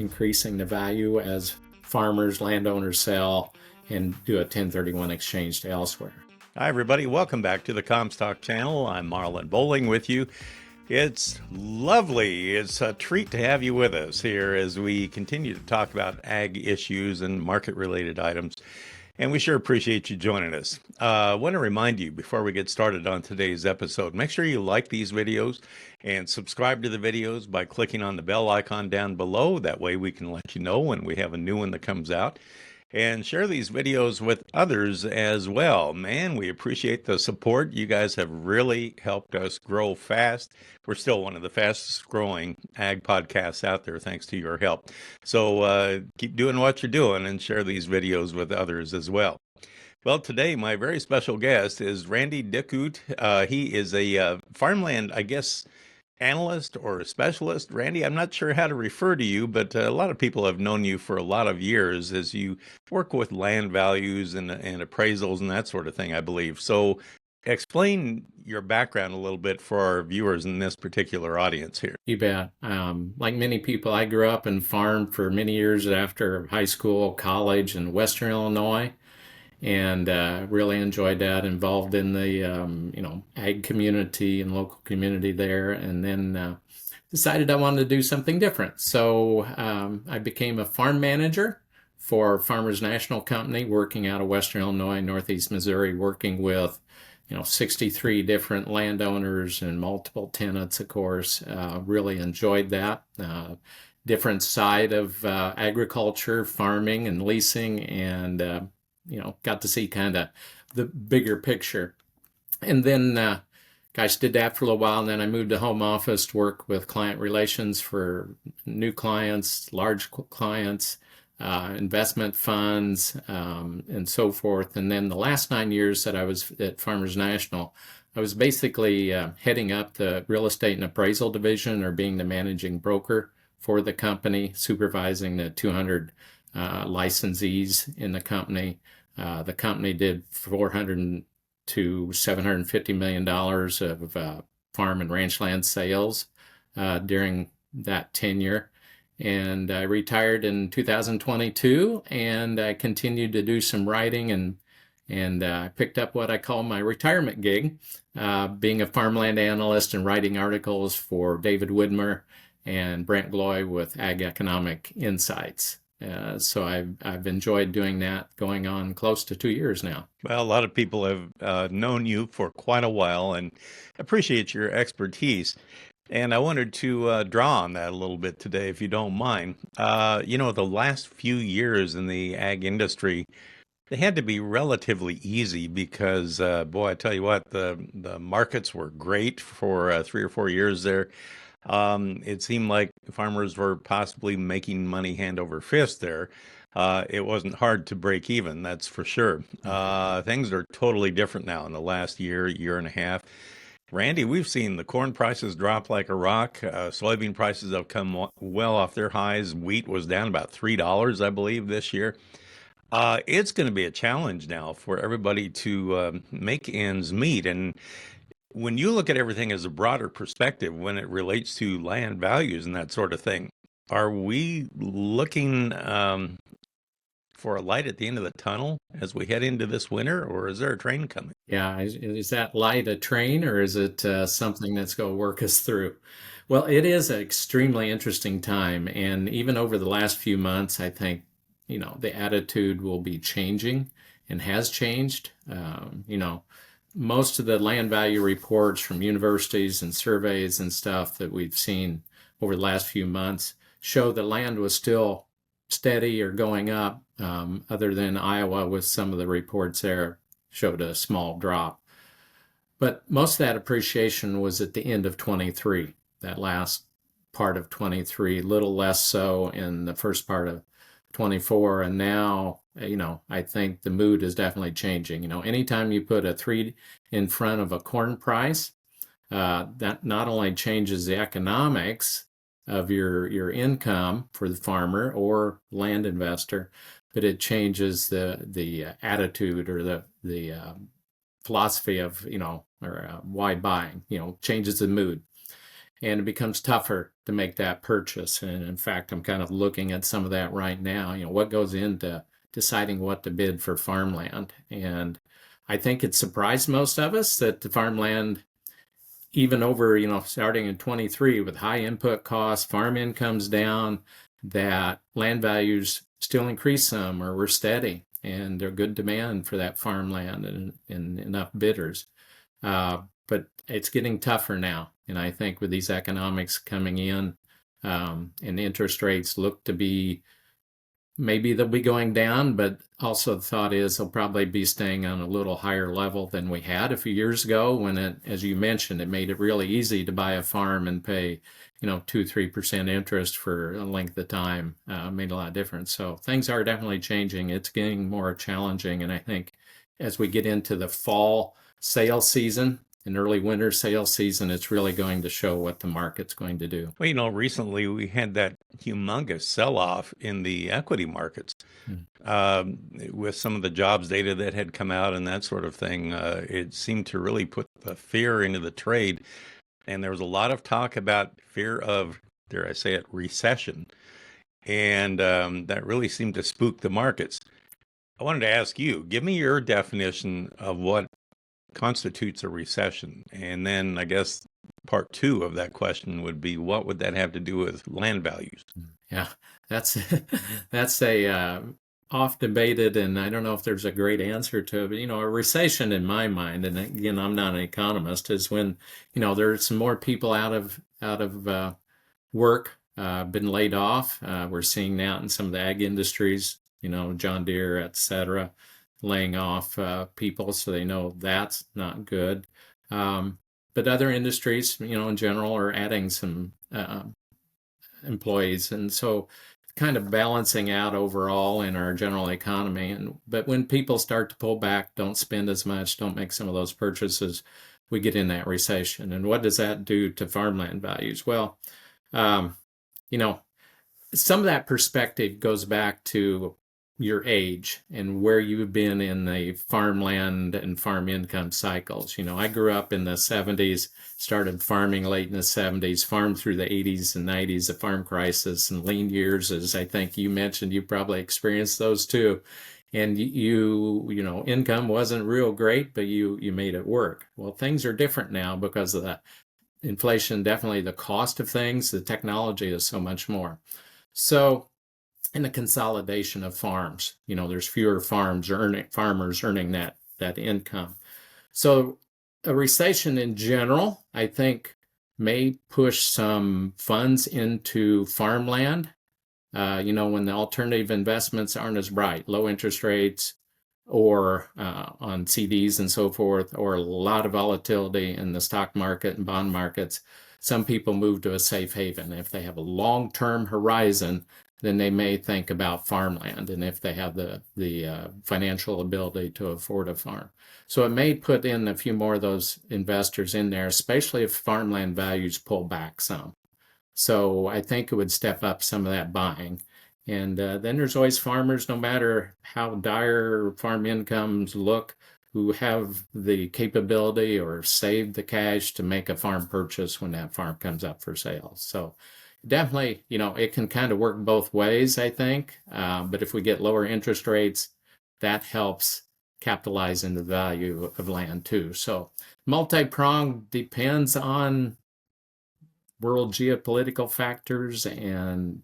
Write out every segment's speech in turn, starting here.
increasing the value as farmers, landowners sell and do a 1031 exchange to elsewhere. Hi, everybody. Welcome back to the Comstock channel. I'm Marlin Bohling with you. It's lovely. It's a treat to have you with us here as we continue to talk about ag issues and market-related items. And we sure appreciate you joining us. I want to remind you before we get started on today's episode, make sure you like these videos and subscribe to the videos by clicking on the bell icon down below. That way we can let you know when we have a new one that comes out. And share these videos with others as well. Man, we appreciate the support. You guys have really helped us grow fast. We're still one of the fastest growing ag podcasts out there thanks to your help. So keep doing what you're doing and share these videos with others as well. Well, today my very special guest is Randy Dickhut. He is a farmland, I guess, analyst or a specialist. Randy, I'm not sure how to refer to you, but a lot of people have known you for a lot of years as you work with land values and appraisals and that sort of thing, I believe. So explain your background a little bit for our viewers in this particular audience here. You bet. Like many people, I grew up and farmed for many years after high school, college in Western Illinois. And really enjoyed that, involved in the, ag community and local community there. And then decided I wanted to do something different. So I became a farm manager for Farmers National Company, working out of Western Illinois, Northeast Missouri, working with, 63 different landowners and multiple tenants, of course. Really enjoyed that. Different side of agriculture, farming and leasing, and got to see kind of the bigger picture. And then, did that for a little while. And then I moved to home office to work with client relations for new clients, large clients, investment funds, and so forth. And then the last 9 years that I was at Farmers National, I was basically heading up the real estate and appraisal division, or being the managing broker for the company, supervising the 200 licensees in the company. The company did $400 to $750 million of farm and ranch land sales during that tenure. And I retired in 2022, and I continued to do some writing, and I picked up what I call my retirement gig, being a farmland analyst and writing articles for David Widmer and Brent Gloy with Ag Economic Insights. So I've enjoyed doing that, going on close to 2 years now. Well, a lot of people have known you for quite a while and appreciate your expertise. And I wanted to draw on that a little bit today, if you don't mind. The last few years in the ag industry, they had to be relatively easy because, I tell you what, the markets were great for 3 or 4 years there. It seemed like farmers were possibly making money hand over fist there. It wasn't hard to break even, that's for sure. Things are totally different now in the last year and a half. Randy, we've seen the corn prices drop like a rock. Soybean prices have come well off their highs. Wheat was down about $3, I believe, this year. It's going to be a challenge now for everybody to make ends meet. And when you look at everything as a broader perspective, when it relates to land values and that sort of thing, are we looking for a light at the end of the tunnel as we head into this winter, or is there a train coming? Yeah, is that light a train, or is it something that's going to work us through? Well, it is an extremely interesting time, and even over the last few months, I think, the attitude will be changing and has changed. Most of the land value reports from universities and surveys and stuff that we've seen over the last few months show that land was still steady or going up, other than Iowa, with some of the reports there showed a small drop. But most of that appreciation was at the end of 23, that last part of 23, little less so in the first part of 24. And now, I think the mood is definitely changing. Anytime you put a 3 in front of a corn price, that not only changes the economics of your income for the farmer or land investor, but it changes the attitude or the philosophy of why buying. Changes the mood, and it becomes tougher to make that purchase. And in fact, I'm kind of looking at some of that right now. What goes into deciding what to bid for farmland? And I think it surprised most of us that the farmland, even over, starting in 23 with high input costs, farm incomes down, that land values still increase some or were steady, and there's good demand for that farmland and enough bidders. But it's getting tougher now. And I think with these economics coming in, and interest rates look to be, maybe they'll be going down, but also the thought is they'll probably be staying on a little higher level than we had a few years ago when it, as you mentioned, it made it really easy to buy a farm and pay, 2-3% interest for a length of time. Made a lot of difference. So things are definitely changing. It's getting more challenging. And I think as we get into the fall sales season and early winter sales season, it's really going to show what the market's going to do. Well, recently we had that humongous sell-off in the equity markets with some of the jobs data that had come out and that sort of thing. It seemed to really put the fear into the trade. And there was a lot of talk about fear of, dare I say it, recession. And that really seemed to spook the markets. I wanted to ask you, give me your definition of what constitutes a recession. And then I guess part two of that question would be, what would that have to do with land values? Yeah, that's that's a oft debated, and I don't know if there's a great answer to it. But a recession in my mind, and again, I'm not an economist, is when there's some more people out of work, been laid off. We're seeing that in some of the ag industries, John Deere, etc., laying off people, so they know that's not good. But other industries, in general, are adding some employees, and so kind of balancing out overall in our general economy. But when people start to pull back, don't spend as much, don't make some of those purchases, we get in that recession. And what does that do to farmland values? Well, some of that perspective goes back to your age and where you've been in the farmland and farm income cycles. I grew up in the 70s, started farming late in the 70s, farmed through the 80s and 90s, the farm crisis and lean years, as I think you mentioned, you probably experienced those too. And income wasn't real great, but you made it work. Well, things are different now because of the inflation, definitely the cost of things, the technology is so much more. So, and the consolidation of farms, there's fewer farmers earning that income. So a recession in general, I think, may push some funds into farmland. When the alternative investments aren't as bright, low interest rates, or on CDs and so forth, or a lot of volatility in the stock market and bond markets, some people move to a safe haven. If they have a long-term horizon, then they may think about farmland, and if they have the financial ability to afford a farm. So it may put in a few more of those investors in there, especially if farmland values pull back some. So I think it would step up some of that buying. And then there's always farmers, no matter how dire farm incomes look, who have the capability or save the cash to make a farm purchase when that farm comes up for sale. So definitely, it can kind of work both ways, I think. But if we get lower interest rates, that helps capitalize in the value of land too. So multi-pronged, depends on world geopolitical factors and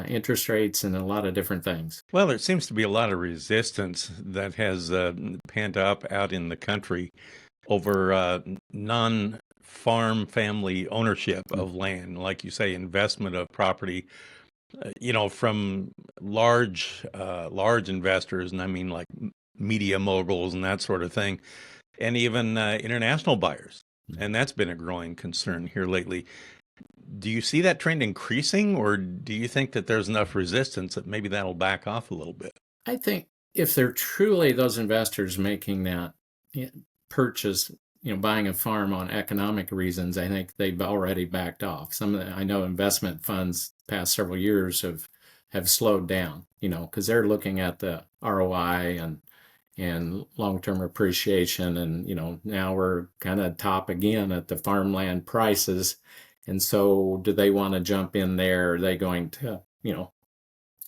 interest rates and a lot of different things. Well, there seems to be a lot of resistance that has panned up out in the country over non-farm family ownership of land, like you say, investment of property, from large investors, and I mean like media moguls and that sort of thing, and even international buyers. And that's been a growing concern here lately. Do you see that trend increasing, or do you think that there's enough resistance that maybe that'll back off a little bit? I think if they're truly those investors making that purchase, buying a farm on economic reasons, I think they've already backed off. I know investment funds past several years have slowed down, because they're looking at the ROI and long-term appreciation. And, now we're kind of top again at the farmland prices. And so do they want to jump in there? Are they going to,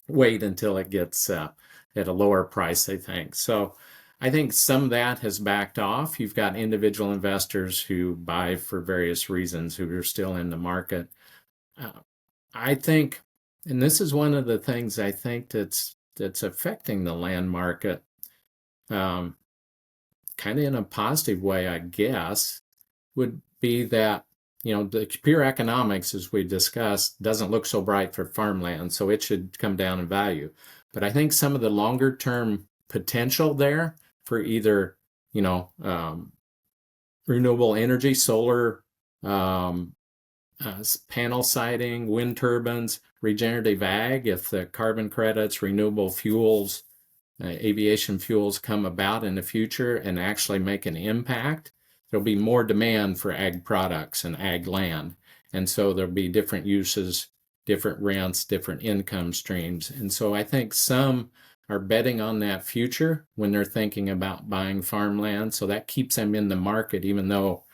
wait until it gets at a lower price, they think? So I think some of that has backed off. You've got individual investors who buy for various reasons who are still in the market. Uh, I think, and this is one of the things I think that's affecting the land market, kind of in a positive way, I guess, would be that the pure economics, as we discussed, doesn't look so bright for farmland, so it should come down in value. But I think some of the longer term potential there for either renewable energy, solar, panel siting, wind turbines, regenerative ag, if the carbon credits, renewable fuels, aviation fuels come about in the future and actually make an impact, there'll be more demand for ag products and ag land. And so there'll be different uses, different rents, different income streams. And so I think some are betting on that future when they're thinking about buying farmland. So that keeps them in the market, even though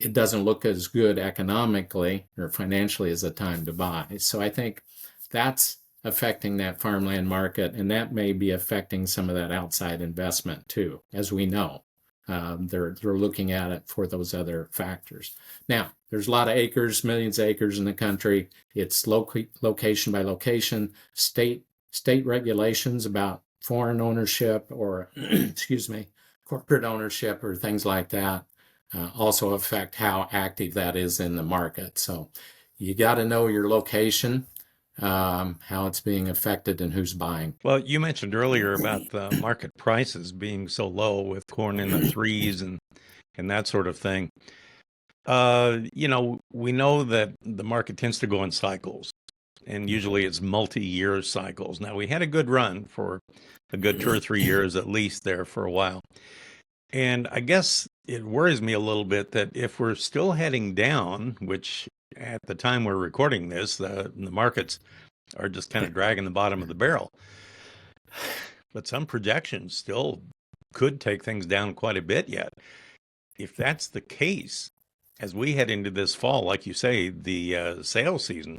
it doesn't look as good economically or financially as the time to buy. So I think that's affecting that farmland market, and that may be affecting some of that outside investment too, as we know. They're looking at it for those other factors. Now, there's a lot of acres, millions of acres in the country. It's location by location, state regulations about foreign ownership or, excuse me, corporate ownership or things like that also affect how active that is in the market. So you got to know your location, how it's being affected, and who's buying. Well, you mentioned earlier about the market prices being so low with corn in the threes and that sort of thing. We know that the market tends to go in cycles, and usually it's multi-year cycles. Now, we had a good run for a good 2 or 3 years at least there for a while. And I guess it worries me a little bit that if we're still heading down, which at the time we're recording this, the markets are just kind of dragging the bottom of the barrel. But some projections still could take things down quite a bit yet. If that's the case, as we head into this fall, like you say, the sales season,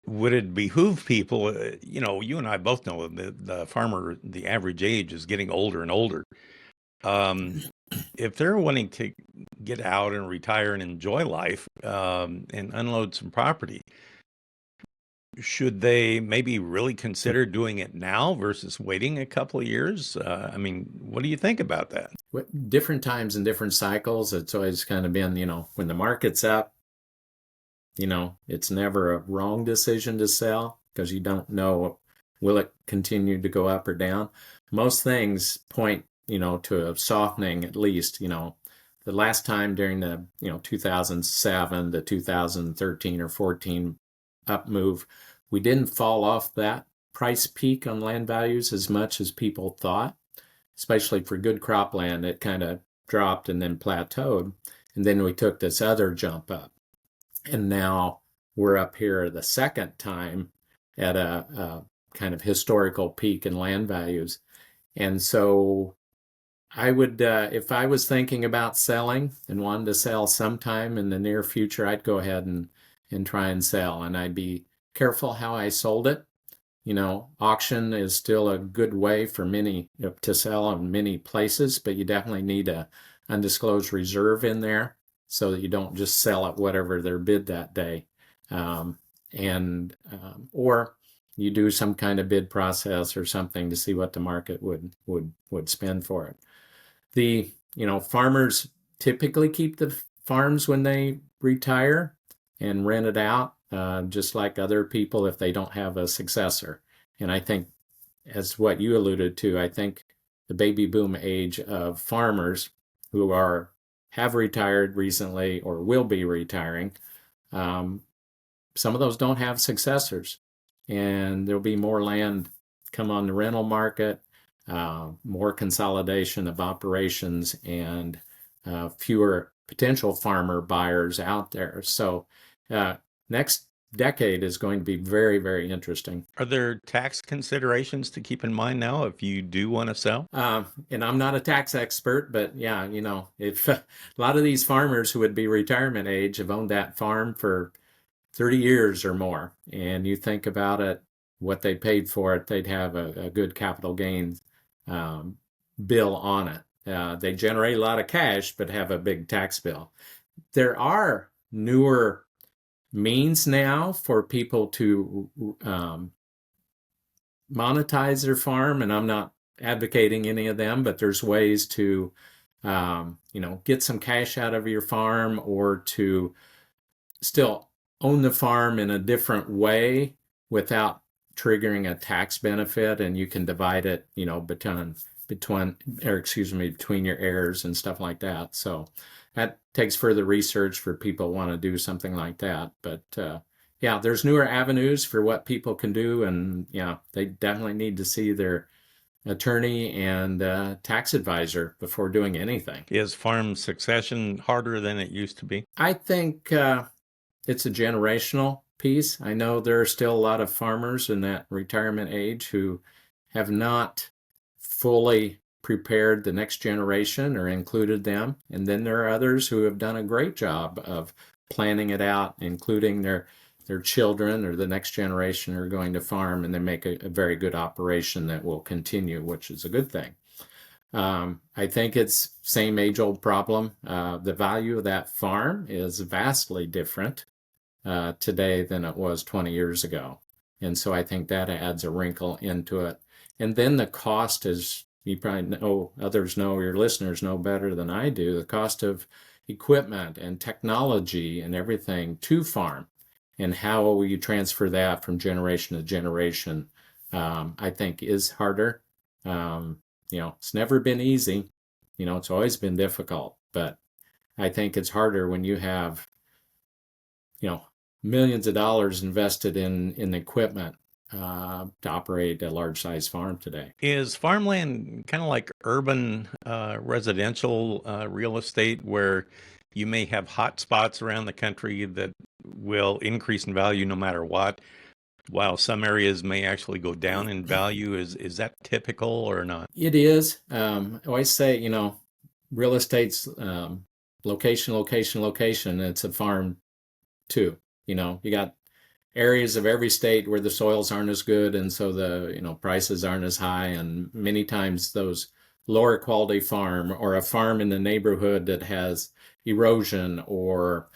would it behoove people, you and I both know that the farmer, the average age is getting older and older. If they're wanting to get out and retire and enjoy life and unload some property, should they maybe really consider doing it now versus waiting a couple of years? What do you think about that? Different times and different cycles, it's always kind of been, when the market's up, it's never a wrong decision to sell because you don't know, will it continue to go up or down? Most things point, to a softening at least. The last time during the, 2007 to 2013 or 14 up move, we didn't fall off that price peak on land values as much as people thought, especially for good cropland. It kind of dropped and then plateaued. And then we took this other jump up. And now we're up here the second time at a kind of historical peak in land values. And so I would, if I was thinking about selling and wanted to sell sometime in the near future, I'd go ahead and try and sell. And I'd be careful how I sold it. Auction is still a good way for many to sell in many places, but you definitely need a undisclosed reserve in there so that you don't just sell at whatever their bid that day. Or you do some kind of bid process or something to see what the market would spend for it. The farmers typically keep the farms when they retire and rent it out, just like other people if they don't have a successor. And I think, as what you alluded to, I think the baby boom age of farmers who have retired recently or will be retiring, some of those don't have successors, and there'll be more land come on the rental market, more consolidation of operations, and fewer potential farmer buyers out there. So next decade is going to be very, very interesting. Are there tax considerations to keep in mind now if you do want to sell? And I'm not a tax expert, but yeah, if a lot of these farmers who would be retirement age have owned that farm for 30 years or more, and you think about it, what they paid for it, they'd have a good capital gains um, bill on it. They generate a lot of cash, but have a big tax bill. There are newer means now for people to monetize their farm, and I'm not advocating any of them, but there's ways to, get some cash out of your farm or to still own the farm in a different way without triggering a tax benefit, and you can divide it, between your heirs and stuff like that. So that takes further research for people who want to do something like that. But yeah, there's newer avenues for what people can do, and yeah, they definitely need to see their attorney and tax advisor before doing anything. Is farm succession harder than it used to be? I think it's a generational piece. I know there are still a lot of farmers in that retirement age who have not fully prepared the next generation or included them. And then there are others who have done a great job of planning it out, including their children or the next generation who are going to farm, and they make a very good operation that will continue, which is a good thing. I think it's same age old problem. The value of that farm is vastly different today than it was 20 years ago. And so I think that adds a wrinkle into it. And then the cost is, you probably know, others know, your listeners know better than I do, the cost of equipment and technology and everything to farm. And how will you transfer that from generation to generation, I think is harder. It's never been easy. It's always been difficult. But I think it's harder when you have, millions of dollars invested in equipment to operate a large size farm today. Is farmland kind of like urban residential real estate where you may have hot spots around the country that will increase in value no matter what, while some areas may actually go down in value? Is that typical or not? It is. I always say, real estate's location, location, location. It's a farm too. You got areas of every state where the soils aren't as good, and so the prices aren't as high, and many times those lower quality farm or a farm in the neighborhood that has erosion or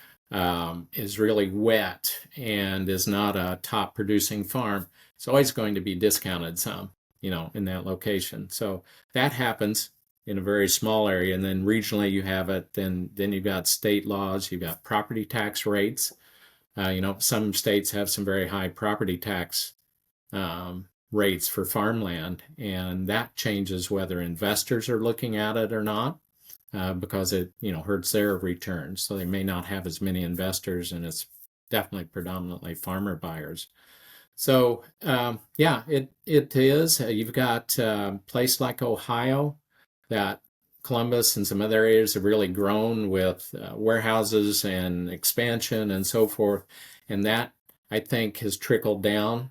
is really wet and is not a top producing farm, it's always going to be discounted some, in that location. So that happens in a very small area, and then regionally you have it. Then you've got state laws, you've got property tax rates. Some states have some very high property tax rates for farmland, and that changes whether investors are looking at it or not, because it hurts their returns. So they may not have as many investors, and it's definitely predominantly farmer buyers. So yeah, it is. You've got a place like Ohio that Columbus and some other areas have really grown with warehouses and expansion and so forth. And that, I think, has trickled down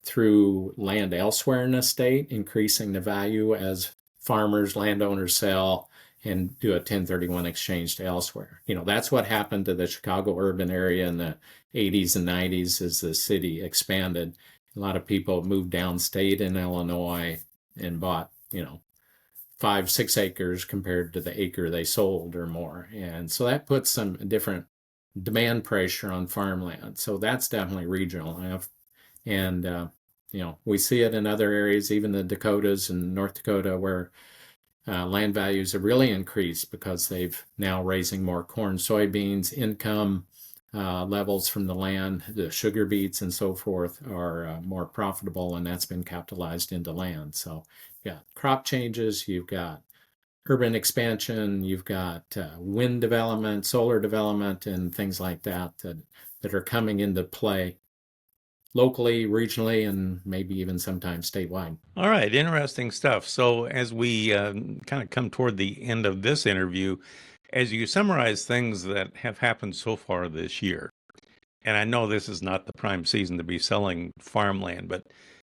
through land elsewhere in the state, increasing the value as farmers, landowners sell and do a 1031 exchange to elsewhere. That's what happened to the Chicago urban area in the 80s and 90s as the city expanded. A lot of people moved downstate in Illinois and bought, 5-6 acres compared to the acre they sold or more. And so that puts some different demand pressure on farmland. So that's definitely regional. And, we see it in other areas, even the Dakotas and North Dakota, where land values have really increased because they've now raising more corn, soybeans, income levels from the land, the sugar beets and so forth are more profitable, and that's been capitalized into land. So you've got crop changes, you've got urban expansion, you've got wind development, solar development, and things like that that are coming into play locally, regionally, and maybe even sometimes statewide. All right, interesting stuff. So as we kind of come toward the end of this interview, as you summarize things that have happened so far this year, And I know this is not the prime season to be selling farmland, but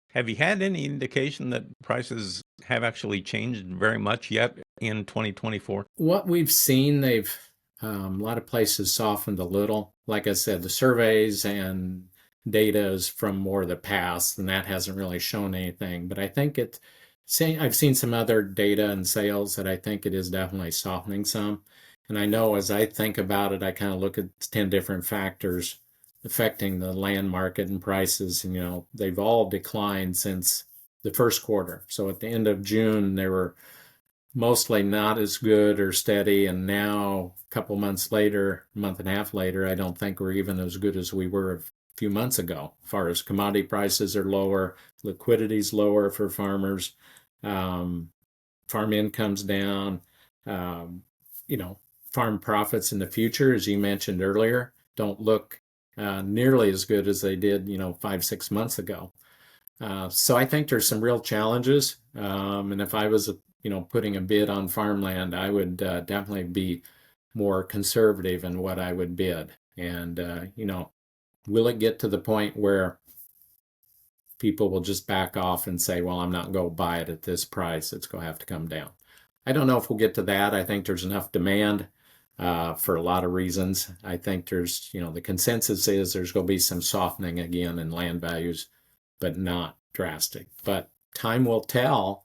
have you had any indication that prices have actually changed very much yet in 2024? What we've seen, they've a lot of places softened a little. Like I said, the surveys and data is from more of the past, and that hasn't really shown anything. But I think I've seen some other data and sales that I think it is definitely softening some. And I know as I think about it, I kind of look at 10 different factors affecting the land market and prices. And, they've all declined since the first quarter. So at the end of June, they were mostly not as good or steady. And now, a couple months later, a month and a half later, I don't think we're even as good as we were a few months ago. As far as commodity prices are lower, liquidity's lower for farmers, farm income's down, farm profits in the future, as you mentioned earlier, don't look nearly as good as they did, 5-6 months ago. So I think there's some real challenges. And if I was, putting a bid on farmland, I would definitely be more conservative in what I would bid. And, will it get to the point where people will just back off and say, well, I'm not going to buy it at this price. It's going to have to come down. I don't know if we'll get to that. I think there's enough demand for a lot of reasons. I think there's, the consensus is there's going to be some softening again in land values, but not drastic. But time will tell,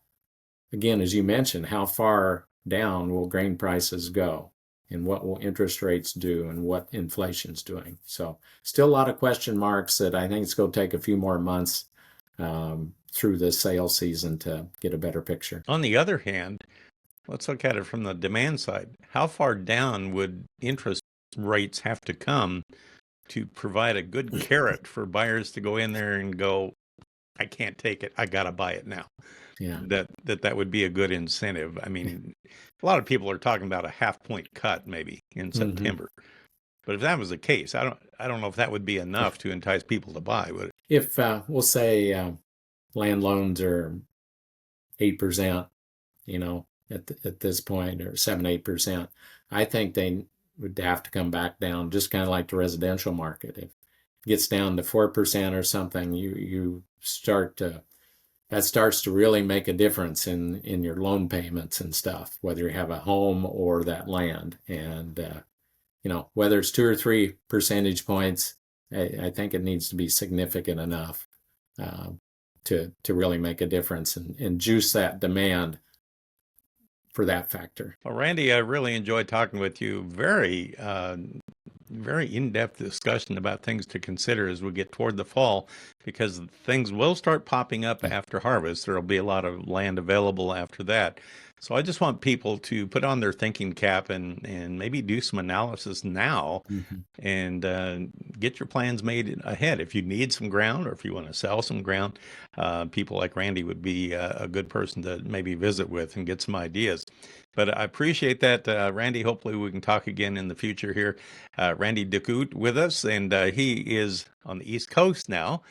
again, as you mentioned, how far down will grain prices go and what will interest rates do and what inflation's doing. So still a lot of question marks that I think it's going to take a few more months through the sales season to get a better picture. On the other hand, let's look at it from the demand side. How far down would interest rates have to come to provide a good carrot for buyers to go in there and go, I can't take it, I got to buy it now? Yeah. That would be a good incentive. I mean, a lot of people are talking about a 0.5 point cut maybe in September. But if that was the case, I don't know if that would be enough to entice people to buy, would it? If we'll say land loans are 8%, at this point, or 7-8%, I think they would have to come back down, just kind of like the residential market. If it gets down to 4% or something, you that starts to really make a difference in your loan payments and stuff, whether you have a home or that land. And whether it's 2 or 3 percentage points, I think it needs to be significant enough to really make a difference and juice that demand for that factor. Well, Randy, I really enjoyed talking with you. Very in-depth discussion about things to consider as we get toward the fall, because things will start popping up after harvest. There'll be a lot of land available after that. So I just want people to put on their thinking cap and maybe do some analysis now and get your plans made ahead. If you need some ground or if you want to sell some ground, people like Randy would be a good person to maybe visit with and get some ideas. But I appreciate that, Randy. Hopefully we can talk again in the future here. Randy Dickhut with us, and he is on the East Coast now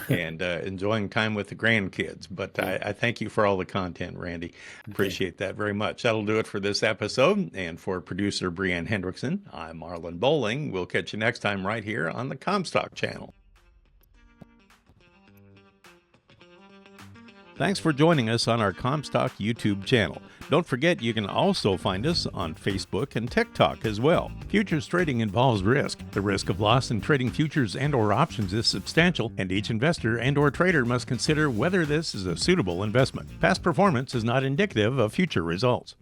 and enjoying time with the grandkids. But I thank you for all the content, Randy. Appreciate that very much. That'll do it for this episode. And for producer Brianne Hendrickson, I'm Marlin Bohling. We'll catch you next time right here on the Comstock Channel. Thanks for joining us on our Comstock YouTube channel. Don't forget you can also find us on Facebook and TikTok as well. Futures trading involves risk. The risk of loss in trading futures and or options is substantial, and each investor and or trader must consider whether this is a suitable investment. Past performance is not indicative of future results.